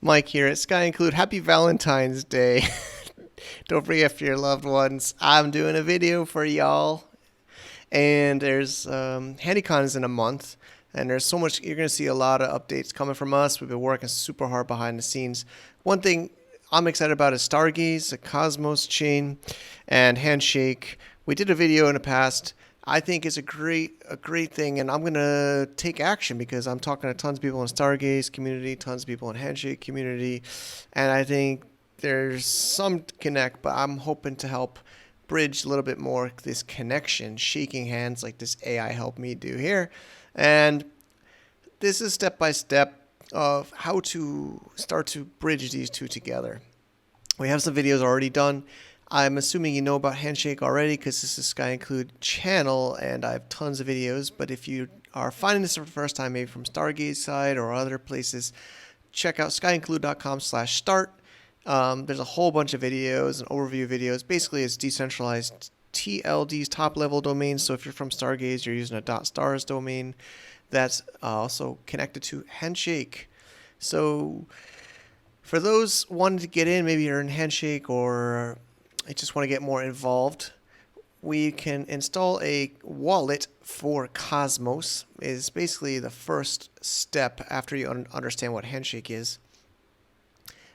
Mike here at Sky Include. Happy Valentine's Day. Don't forget for your loved ones. I'm doing a video for y'all. And there's HandyCon in a month. And there's so much, you're going to see a lot of updates coming from us. We've been working super hard behind the scenes. One thing I'm excited about is Stargaze, the Cosmos chain, and Handshake. We did a video in the past. I think it's a great thing, and I'm gonna take action because I'm talking to tons of people in Stargaze community, tons of people in Handshake community, and I think there's some connect. But I'm hoping to help bridge a little bit more this connection, shaking hands like this AI helped me do here, and this is step by step of how to start to bridge these two together. We have some videos already done. I'm assuming you know about Handshake already because this is Sky Include channel and I have tons of videos. But if you are finding this for the first time, maybe from Stargaze side or other places, check out skyinclude.com/start. There's a whole bunch of videos and overview videos. Basically, it's decentralized TLD's top level domain. So if you're from Stargaze, you're using a .stars domain that's also connected to Handshake. So for those wanting to get in, maybe you're in Handshake or I just want to get more involved, we can install a wallet for Cosmos. Is basically the first step after you understand what Handshake is.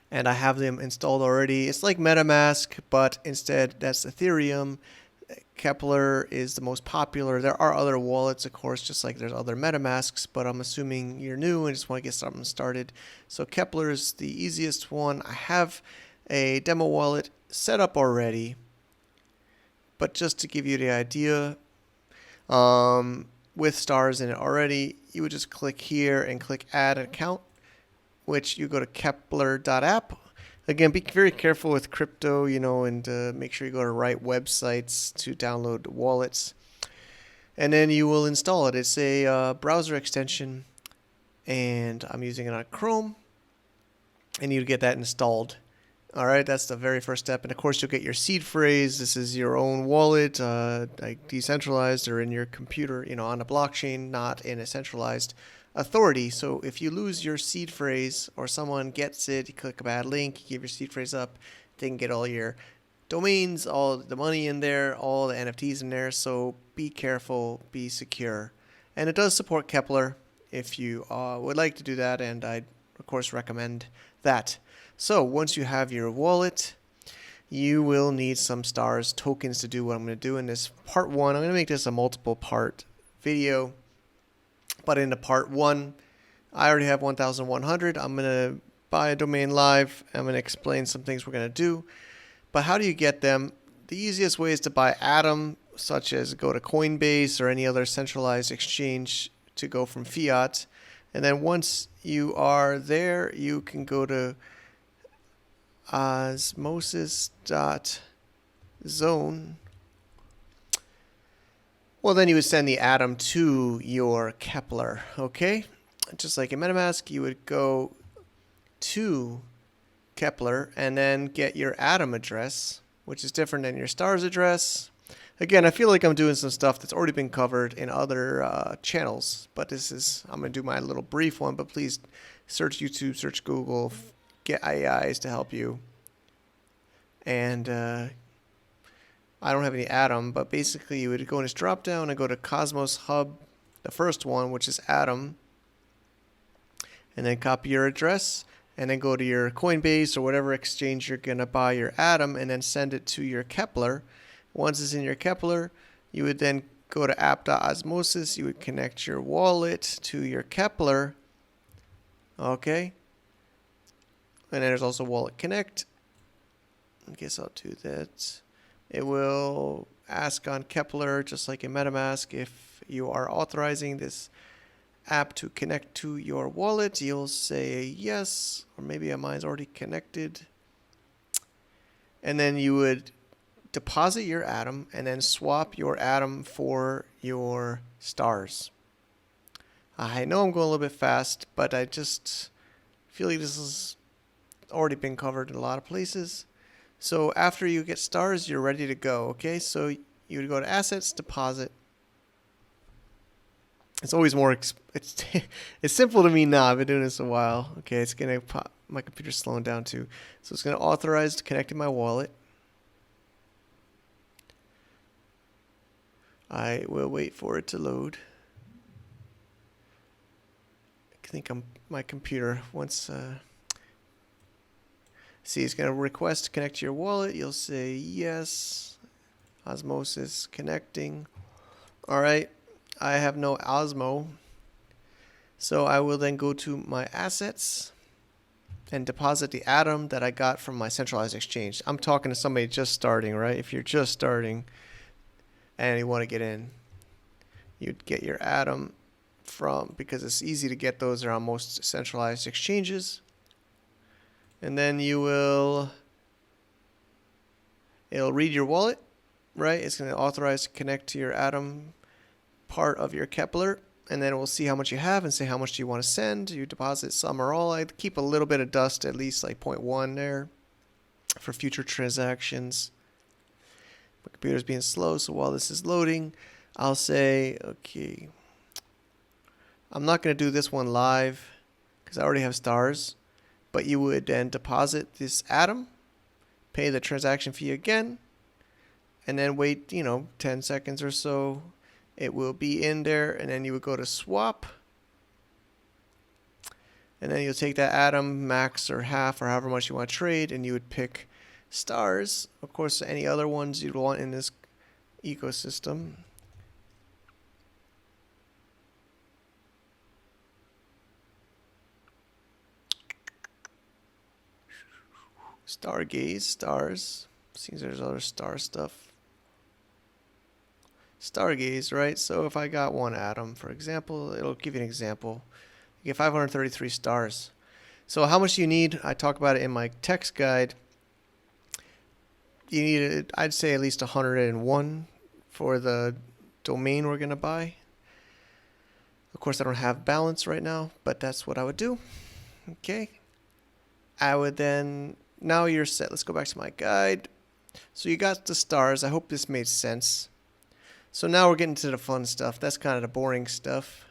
And I have them installed already. It's like MetaMask, but instead that's Ethereum. Kepler is the most popular. There are other wallets, of course, just like there's other MetaMasks, but I'm assuming you're new and just want to get something started. So Kepler is the easiest one. I have a demo wallet set up already, but just to give you the idea, with stars in it already, you would just click here and click add an account, which you go to kepler.app. Again, be very careful with crypto, and make sure you go to right websites to download wallets, and then you will install it. It's a browser extension, and I'm using it on Chrome, and you get that installed. All right, that's the very first step. And of course, you'll get your seed phrase. This is your own wallet, like decentralized or in your computer, on a blockchain, not in a centralized authority. So if you lose your seed phrase or someone gets it, you click a bad link, you give your seed phrase up, they can get all your domains, all the money in there, all the NFTs in there. So be careful, be secure. And it does support Kepler if you would like to do that. And I, of course, recommend that. So once you have your wallet, you will need some stars tokens to do what I'm going to do in this part one. I'm going to make this a multiple part video, but in the part one, I already have 1,100. I'm going to buy a domain live. I'm going to explain some things we're going to do, but how do you get them? The easiest way is to buy Atom, such as go to Coinbase or any other centralized exchange to go from fiat. And then once you are there, you can go to osmosis.zone. Well, then you would send the Atom to your Kepler, okay? Just like in MetaMask, you would go to Kepler and then get your Atom address, which is different than your stars address. Again, I feel like I'm doing some stuff that's already been covered in other channels, but I'm going to do my little brief one, but please search YouTube, search Google, get AIs to help you. And I don't have any Atom, but basically you would go in this drop down and go to Cosmos Hub, the first one, which is Atom, and then copy your address and then go to your Coinbase or whatever exchange you're going to buy your Atom and then send it to your Kepler. Once it's in your Kepler, you would then go to app.osmosis. You would connect your wallet to your Kepler. Okay. And then there's also Wallet Connect. I guess I'll do that. It will ask on Kepler, just like in MetaMask, if you are authorizing this app to connect to your wallet. You'll say yes, or maybe mine's already connected. And then you would deposit your Atom and then swap your Atom for your stars. I know I'm going a little bit fast, but I just feel like this has already been covered in a lot of places. So after you get stars, you're ready to go. Okay, so you would go to assets, deposit. It's always more, it's simple to me now. I've been doing this a while. Okay, it's going to my computer's slowing down too. So it's going to authorize connecting my wallet. I will wait for it to load. I think my computer once see, it's going to request to connect to your wallet. You'll say yes. Osmosis connecting. All right. I have no Osmo. So I will then go to my assets and deposit the Atom that I got from my centralized exchange. I'm talking to somebody just starting, right? If you're just starting and you want to get in, you'd get your Atom from, because it's easy to get those around most centralized exchanges. And then it'll read your wallet, right? It's going to authorize to connect to your Atom part of your Kepler, and then it will see how much you have and say how much do you want to send. You deposit some or all. I'd keep a little bit of dust, at least like 0.1 there for future transactions. My computer's being slow, so while this is loading, I'll say, okay, I'm not going to do this one live because I already have stars, but you would then deposit this Atom, pay the transaction fee again, and then wait, 10 seconds or so. It will be in there, and then you would go to swap, and then you'll take that Atom max or half or however much you want to trade, and you would pick stars. Of course, any other ones you'd want in this ecosystem. Stargaze, stars. Seems there's other star stuff. Stargaze, right? So if I got one Atom, for example, it'll give you an example. You get 533 stars. So how much do you need? I talk about it in my text guide. You need, I'd say, at least 101 for the domain we're going to buy. Of course, I don't have balance right now, but that's what I would do. Okay. I would then, now you're set. Let's go back to my guide. So you got the stars. I hope this made sense. So now we're getting to the fun stuff. That's kind of the boring stuff.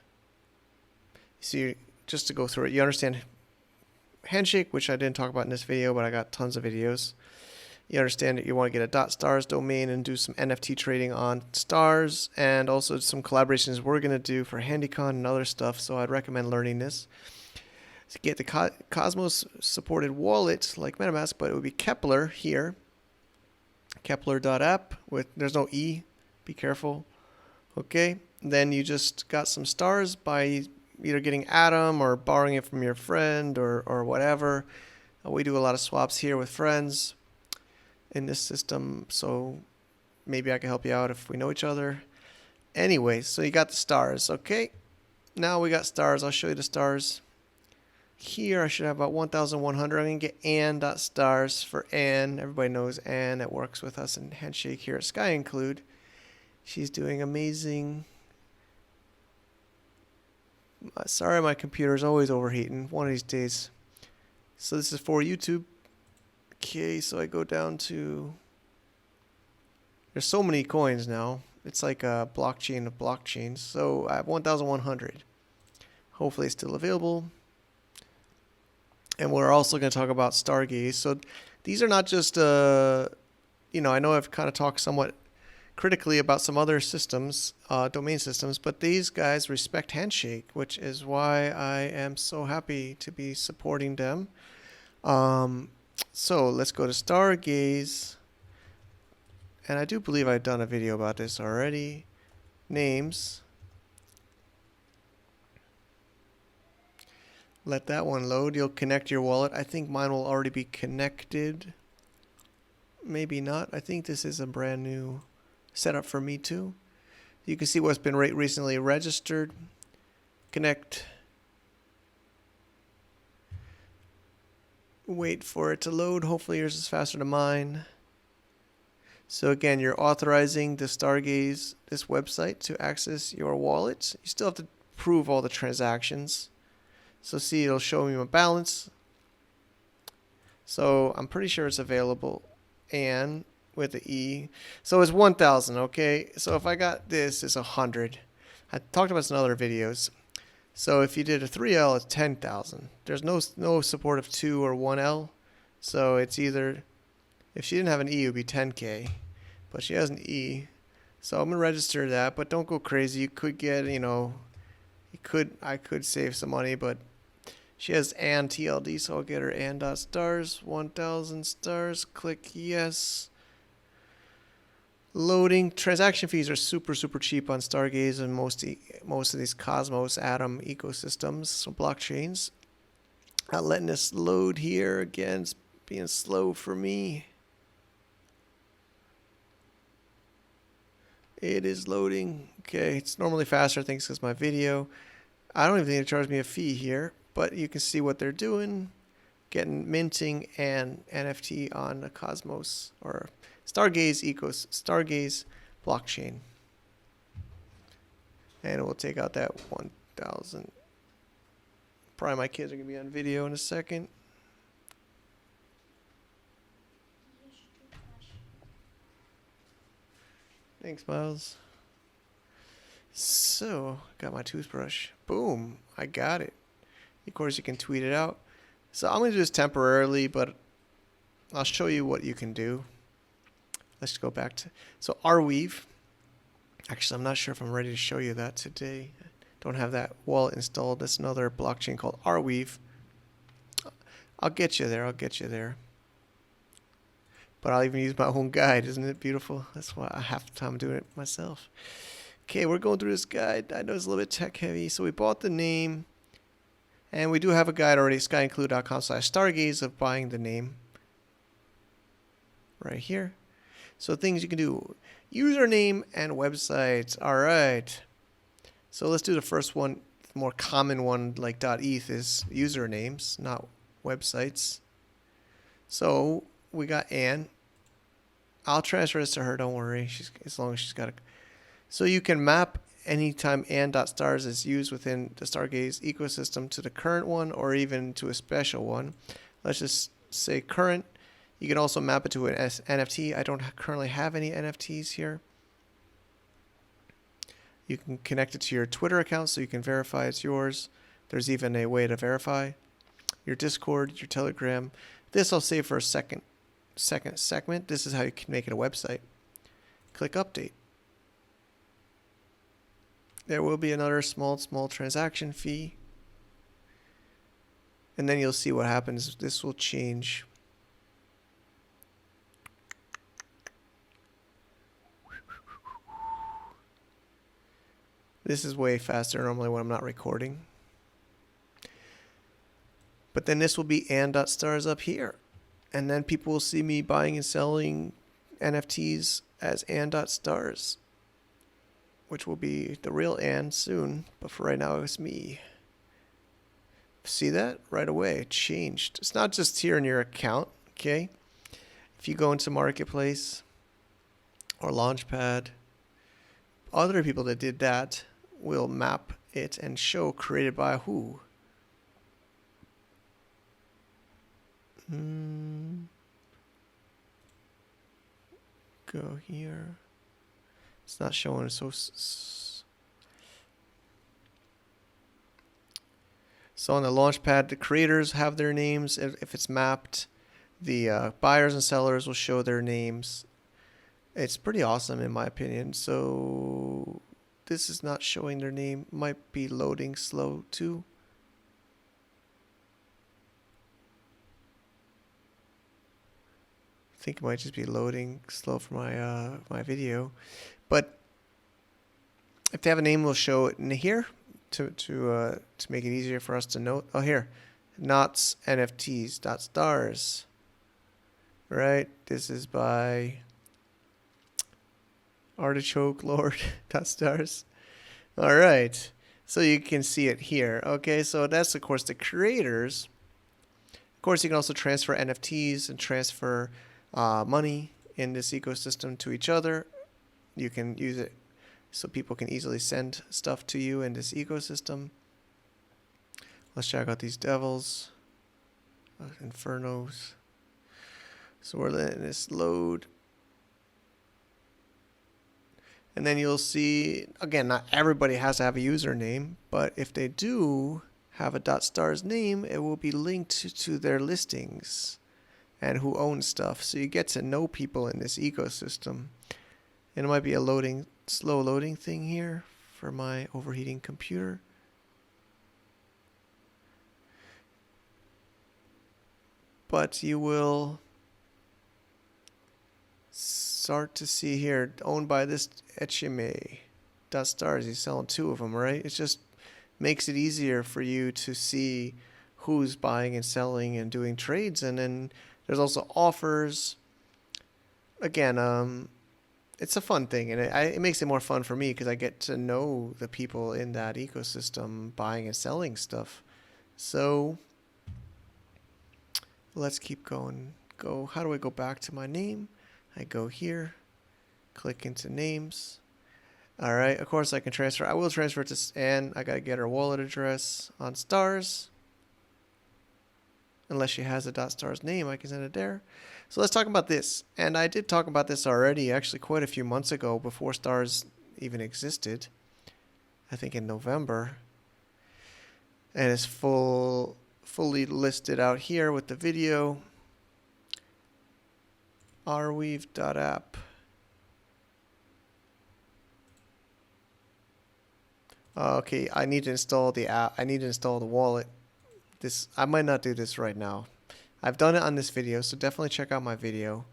So just to go through it, you understand Handshake, which I didn't talk about in this video, but I got tons of videos. You understand that you want to get a .stars domain and do some NFT trading on stars, and also some collaborations we're going to do for HandyCon and other stuff. So I'd recommend learning this. To get the Cosmos supported wallet like MetaMask, but it would be Kepler here. Kepler.app there's no E. Be careful. Okay. Then you just got some stars by either getting Atom or borrowing it from your friend or whatever. We do a lot of swaps here with friends in this system, so maybe I can help you out if we know each other. Anyway, so you got the stars. Okay. Now we got stars. I'll show you the stars. Here I should have about 1,100. I'm going to get Ann.stars for Ann. Everybody knows Ann that works with us in Handshake here at Sky Include. She's doing amazing. Sorry, my computer is always overheating. One of these days. So this is for YouTube. Okay, so I go down to... There's so many coins now. It's like a blockchain of blockchains. So I have 1,100. Hopefully it's still available. And we're also going to talk about Stargaze. So these are not just, I know I've kind of talked somewhat critically about some other systems, domain systems, but these guys respect Handshake, which is why I am so happy to be supporting them. So let's go to Stargaze. And I do believe I've done a video about this already. Names. Let that one load. You'll connect your wallet. I think mine will already be connected. Maybe not. I think this is a brand new setup for me too. You can see what's been recently registered. Connect. Wait for it to load. Hopefully yours is faster than mine. So again, you're authorizing the Stargaze, this website, to access your wallet. You still have to prove all the transactions. So see, it'll show me my balance. So I'm pretty sure it's available. And with the E. So it's 1,000, okay? So if I got this, it's 100. I talked about this in other videos. So if you did a 3L, it's 10,000. There's no support of 2 or 1L. So it's either, if she didn't have an E, it would be 10K. But she has an E. So I'm going to register that, but don't go crazy. You could get, I could save some money, but she has Ann TLD, so I'll get her Ann.stars, 1,000 stars. Click yes. Loading. Transaction fees are super cheap on Stargaze and most of these Cosmos Atom ecosystems, so blockchains. Not letting us load here again. It's being slow for me. It is loading. Okay, it's normally faster, I think, because my video. I don't even think they charge me a fee here, but you can see what they're doing. Getting minting and NFT on the Cosmos or Stargaze blockchain. And we'll take out that 1,000. Probably my kids are going to be on video in a second. Thanks, Miles. So, got my toothbrush. Boom, I got it. Of course, you can tweet it out. So I'm going to do this temporarily, but I'll show you what you can do. Let's go back to, so Arweave. Actually, I'm not sure if I'm ready to show you that today. Don't have that wallet installed. That's another blockchain called Arweave. I'll get you there. But I'll even use my own guide. Isn't it beautiful? That's why I half the time I'm doing it myself. Okay, we're going through this guide. I know it's a little bit tech heavy. So we bought the name. And we do have a guide already, skyinclude.com/stargaze of buying the name. Right here. So things you can do. Username and websites. All right. So let's do the first one. The more common one, like .eth, is usernames, not websites. So we got Ann. I'll transfer this to her. Don't worry. As long as she's got it. So you can map anytime Ann.stars is used within the Stargaze ecosystem to the current one or even to a special one. Let's just say current. You can also map it to an NFT. I don't currently have any NFTs here. You can connect it to your Twitter account so you can verify it's yours. There's even a way to verify your Discord, your Telegram. This I'll save for a second segment. This is how you can make it a website. Click update. There will be another small transaction fee. And then you'll see what happens. This will change. This is way faster normally when I'm not recording. But then this will be Ann.stars up here. And then people will see me buying and selling NFTs as Ann.stars, which will be the real Ann soon. But for right now, it's me. See that? Right away, it changed. It's not just here in your account, okay? If you go into Marketplace or Launchpad, other people that did that will map it and show created by who. Go here. It's not showing. So on the Launchpad, the creators have their names. If it's mapped, the buyers and sellers will show their names. It's pretty awesome in my opinion. So this is not showing their name. Might be loading slow too. I think it might just be loading slow for my my video. But if they have a name, we'll show it in here to make it easier for us to note. Oh, here, Knots NFTs .stars. Right, this is by Artichoke Lord .stars. All right, so you can see it here. Okay, so that's of course the creators. Of course, you can also transfer NFTs and transfer money in this ecosystem to each other. You can use it so people can easily send stuff to you in this ecosystem. Let's check out these devils, infernos. So we're letting this load. And then you'll see, again, not everybody has to have a username, but if they do have a .stars name, it will be linked to their listings and who owns stuff. So you get to know people in this ecosystem. And it might be a slow loading thing here for my overheating computer. But you will start to see here, owned by this Echime .stars. He's selling 2 of them, right? It just makes it easier for you to see who's buying and selling and doing trades. And then there's also offers. Again, it's a fun thing, and it makes it more fun for me because I get to know the people in that ecosystem buying and selling stuff. So let's keep going. How do I go back to my name? I go here, click into names. All right, of course I can transfer. I will transfer it to Anne. I got to get her wallet address on Stars. Unless she has a .stars name, I can send it there. So let's talk about this. And I did talk about this already, actually quite a few months ago, before Stars even existed. I think in November. And it's fully listed out here with the video. rweave.app. Okay, I need to install the app. I need to install the wallet. I might not do this right now. I've done it on this video, so definitely check out my video.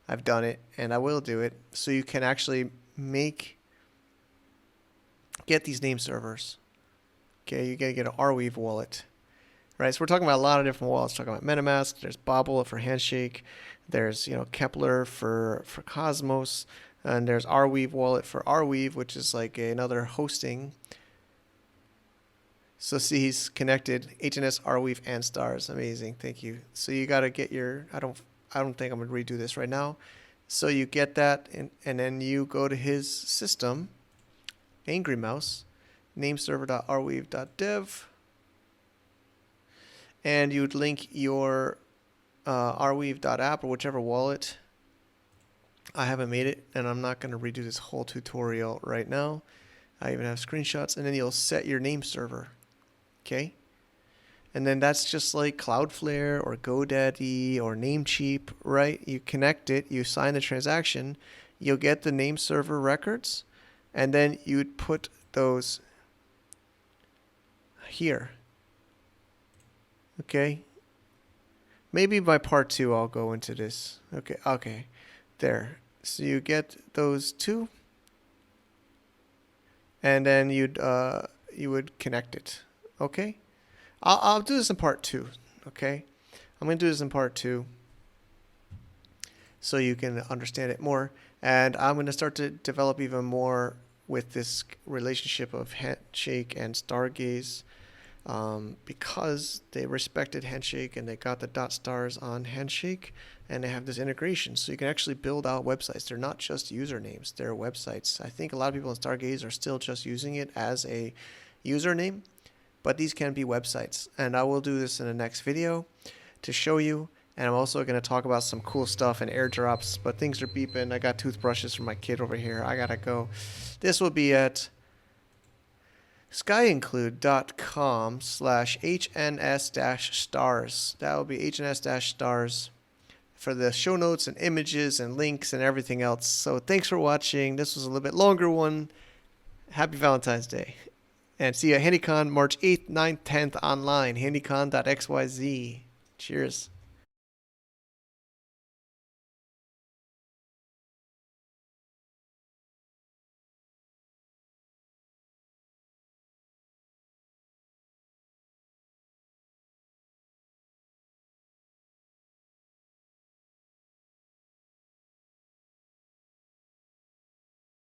I've done it, and I will do it, so you can actually get these name servers. Okay, you gotta get an rweave wallet. Right, so we're talking about a lot of different wallets. We're talking about MetaMask, there's Bobble for Handshake, there's Kepler for Cosmos, and there's rweave wallet for rweave, which is like another hosting. So see, he's connected HNS, rweave, and Stars. Amazing, thank you. So you gotta get your. I don't think I'm gonna redo this right now. So you get that, and then you go to his system, Angry Mouse, nameserver.rweave.dev, and you'd link your rweave.app or whichever wallet. I haven't made it, and I'm not gonna redo this whole tutorial right now. I even have screenshots, and then you'll set your name server. Okay, and then that's just like Cloudflare or GoDaddy or Namecheap, right? You connect it, you sign the transaction, you'll get the name server records, and then you'd put those here. Okay, maybe by part 2 I'll go into this. Okay, there. So you get those 2, and then you would connect it. Okay, I'll do this in part 2. Okay, I'm gonna do this in part 2 so you can understand it more, and I'm gonna start to develop even more with this relationship of Handshake and Stargaze, because they respected Handshake and they got the .stars on Handshake, and they have this integration, so you can actually build out websites. They're not just usernames, they're websites. I think a lot of people in Stargaze are still just using it as a username, but these can be websites, and I will do this in the next video to show you. And I'm also going to talk about some cool stuff and airdrops, but things are beeping. I got toothbrushes from my kid over here. I gotta go. This will be at skyinclude.com/hns-stars. That will be hns-stars for the show notes and images and links and everything else. So thanks for watching. This was a little bit longer one. Happy Valentine's Day. And see you at HandyCon March 8th, 9th, 10th online. handycon.xyz. Cheers.